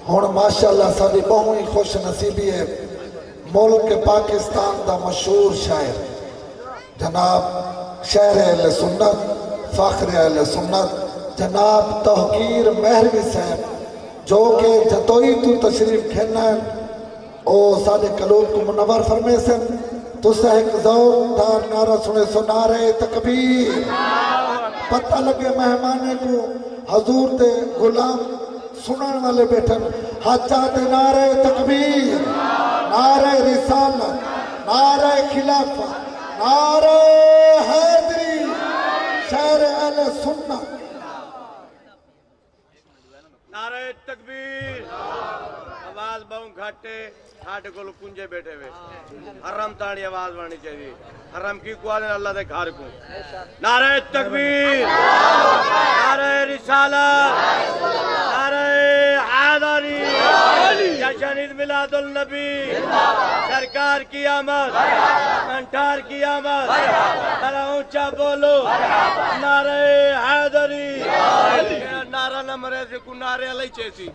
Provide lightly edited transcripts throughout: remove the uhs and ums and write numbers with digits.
ہون ماشاءاللہ ساری بہوں ہی خوش نصیبی ہے ملک پاکستان دا مشہور شاعر جناب شہر اہل سنت فخر اہل سنت جناب توقیر مہروی صاحب جو کہ جتوئی تو تشریف کھیلنا ہے او سادے قلوب کو منور فرمے سے تو سے ایک ذوق دار نعرہ سنے سو نعرہ تکبیر پتہ لگے مہمانے کو حضور دے غلام سنن والے بیٹھن حجات نعرہ تکبیر نعرہ رسالت نعرہ خلافہ نعرہ حیدری شہر اہل سنت نعرہ تکبیر آواز بہوں گھٹے ہاٹے کو کنجے بیٹھے ہوئے حرم تاڑی آواز بڑھنی چاہیے حرم کی قوالیں اللہ دے گھر کو نعرہ تکبیر نعرہ رسالت نعرہ حیدری جشن عید میلاد النبی سرکار کی آمد انٹار کی آمد ذرا اونچا بولو نعرہ حیدری نعرہ نہ مرے سے کو نعرہ علیہ چیسی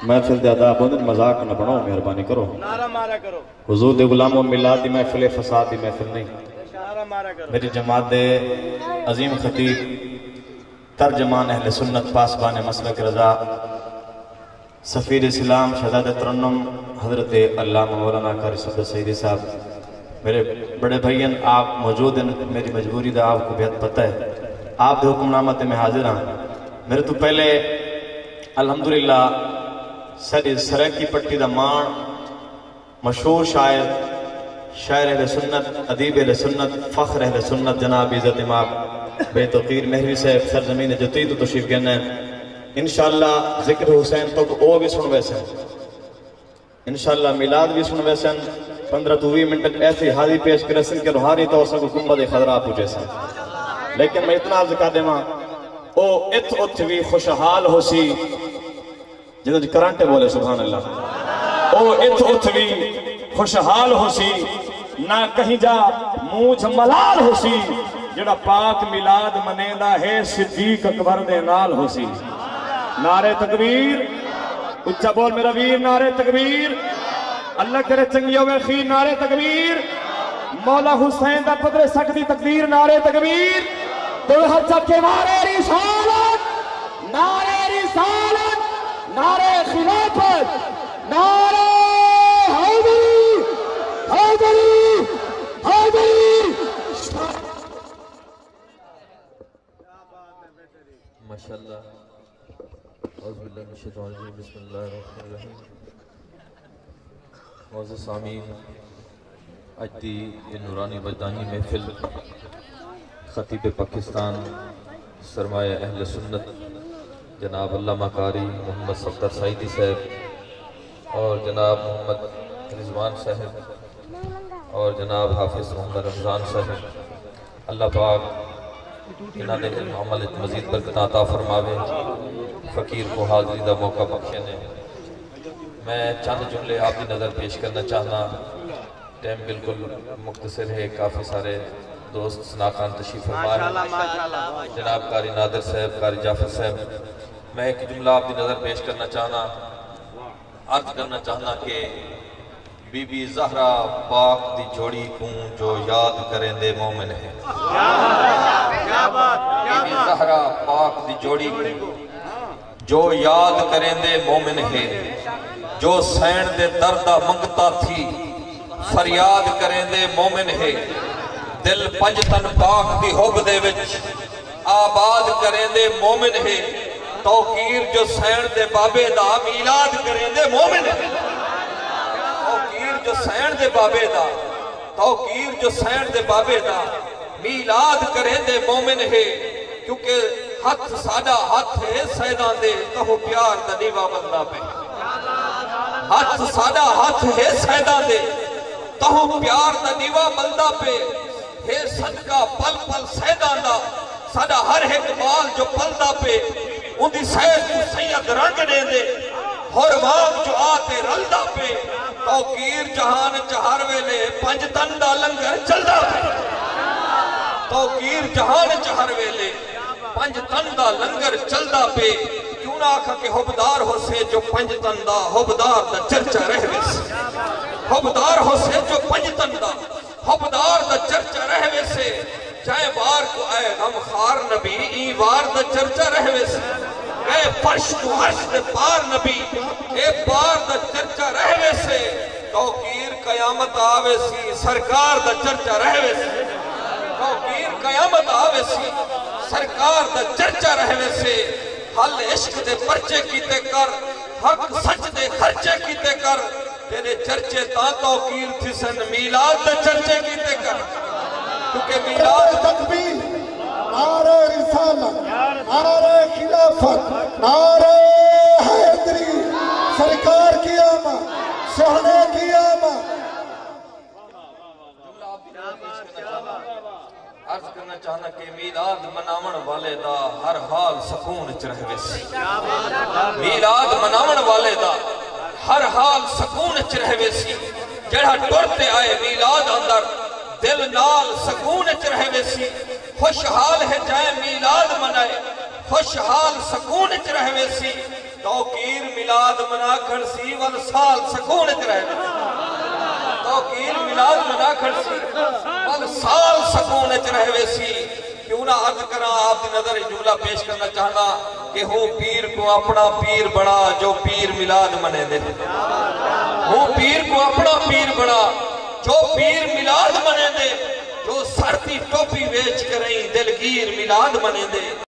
محفل دے ادا بندن مذاق نہ بناؤ مہربانی کرو نعرہ مارا کرو حضور دے غلاموں میلاد دی محفل فساد دی محفل نہیں نعرہ مارا کرو میری جماعت دے عظیم خطیب ترجمان اہل سنت پاسبان مسلک رضا سفیر اسلام شہزادہ ترنم حضرت علامہ مولانا قاری صدر سیدی صاحب میرے بڑے بھائین آپ موجود ہیں میری مجبوری دا آپ کو بہت پتہ ہے آپ دے حکم نامت میں حاضر ہیں میرے تو پہلے الحمدللہ ساری سرکی پٹی دا مان مشہور شاعر اہل سنت ادیب اہل سنت فخر اہل سنت جناب عزت امام بے توقیر مہروی صاحب سرزمین جدید تو تشریف گئے ہیں انشاءاللہ ذکر حسین تو او بھی سن ویسے انشاءاللہ میلاد بھی سن ویسے 15-20 منٹ ایسی حاضری پیش کرے سن کے روحانی طور سے گنبد خضرا پوچھے سن لیکن میں اتنا عرض کر دے ماں او ات بھی خوشحال ہو سی جنہوں جی کرانٹے بولے سبحان اللہ او ات بھی خوشحال ہو سی نہ کہیں جا موجھ ملال ہو سی جڑا پاک میلاد منیدہ ہے صدیق اکبر دے نال ہو سی نعرہ تکبیر اچھا بول میرا ویر نعرہ تکبیر اللہ کرے چنگی ہوئے خیر نعرہ تکبیر مولا حسین دا پدر سکتی تقدیر نعرہ تکبیر تو ہر چکے نعرہ رسالت نعرہ خلافت نعرہ حیدری حیدری حیدری ماشاءاللہ اعوذ باللہ من الشیطان الرجیم بسم اللہ الرحمن الرحیم معزز سامعین آج دی نورانی وجدانی محفل خطیب پاکستان سرمایہ اہل سنت جناب علامہ قاری محمد صفدر سعیدی صاحب اور جناب محمد رضوان صاحب اور جناب حافظ محمد رمضان صاحب اللہ پاک انہاں نے علم عمل مزید برکت عطا فرماوے فقیر کو حاضری دا موقع بخشے نے میں چند جملے آپ کی نظر پیش کرنا چاہنا ٹائم بالکل مختصر ہے کافی سارے دوست سناخان تشریف فرما ہیں جناب قاری نادر صاحب قاری جعفر صاحب میں ایک جملہ آپ کی نظر پیش کرنا چاہنا عرض کرنا چاہنا کہ بی بی زہرہ پاک دی جوڑی کوں جو یاد کریں دے مومن ہے بی بی زہرہ پاک دی جوڑی کوں جو یاد کریں دے مومن ہے جو سین دے دردہ منگتا تھی فریاد کریں دے مومن ہے دل پنجتن پاک دی حب دے وچ آباد کریں دے مومن ہے توقیر جو سین دے بابے دا میلاد کریں دے مومن ہے توقیر جو سین دے بابے دا توقیر جو سین دے بابے دا میلاد کریں دے مومن ہے کیونکہ ہاتھ سادہ ہاتھ ہے سیدان دے کہو پیار دا نیوہ بندہ پہ ہاتھ سادہ ہاتھ ہے سیدان دے کہو پیار دا نیوہ بندہ پہ ہے صدقہ پل پل سیدان دا سادہ ہر ایک بال جو پلدہ پہ ان دی سید کو سید رنگ دے دے حرمام جو آتے رلدہ پہ توقیر جہان چہار ویلے پنج تندہ لنگر چلدہ پہ توقیر جہان چہار ویلے پنج تندہ لنگر چلدہ پہ کیوں کیوں نہ آکھا کہ حبدار ہو سے جو پنج تندہ حبدار دا چرچا رہوے سے حبدار ہو سے جو پنج تندہ حبدار دا چرچا رہوے سے چاہے بار کو اے غمخار نبی ای وار دا چرچا رہوے سے اے فرش تو عرش دے پار نبی اے بار دا چرچا رہوے سے توقیر قیامت آوے سی سرکار دا چرچا رہوے سے توقیر قیامت آوے سی سرکار دا چرچا رہوے سے حل عشق دے پرچے کیتے کر حق سچ دے خرچے کیتے کر تیرے چرچے تا توقیر تھی سن میلاد دے چرچے کیتے کر کیونکہ میلاد تکبیر نعرہ رسالت نعرہ خلافت نعرہ حیدری سرکار کی آمد سہنے کی آمد عرض کرنا چاہنا کہ میلاد مناون والے دا ہر حال سکون چ رہوے سی میلاد مناون والے دا ہر حال سکون چ رہوے سی جڑا ٹرتے آئے میلاد اندر دل نال سکون چ رہوے سی خوشحال ہے جائے میلاد منائے خوشحال سکون چ رہوے سی توقیر میلاد منا کھڑ سی ول سال سکون چ رہوے سی توقیر میلاد منا کھڑ سی ول سال سکون چ رہوے سی کیوں نہ عرض کرا آپ دی نظر جملہ پیش کرنا چاہنا کہ ہوں پیر کو اپنا پیر بڑا جو پیر میلاد منے دے ہوں پیر کو اپنا پیر بڑا جو پیر میلاد منے دے جو سرتی ٹوپی ویچ کریں دلگیر میلاد منے دے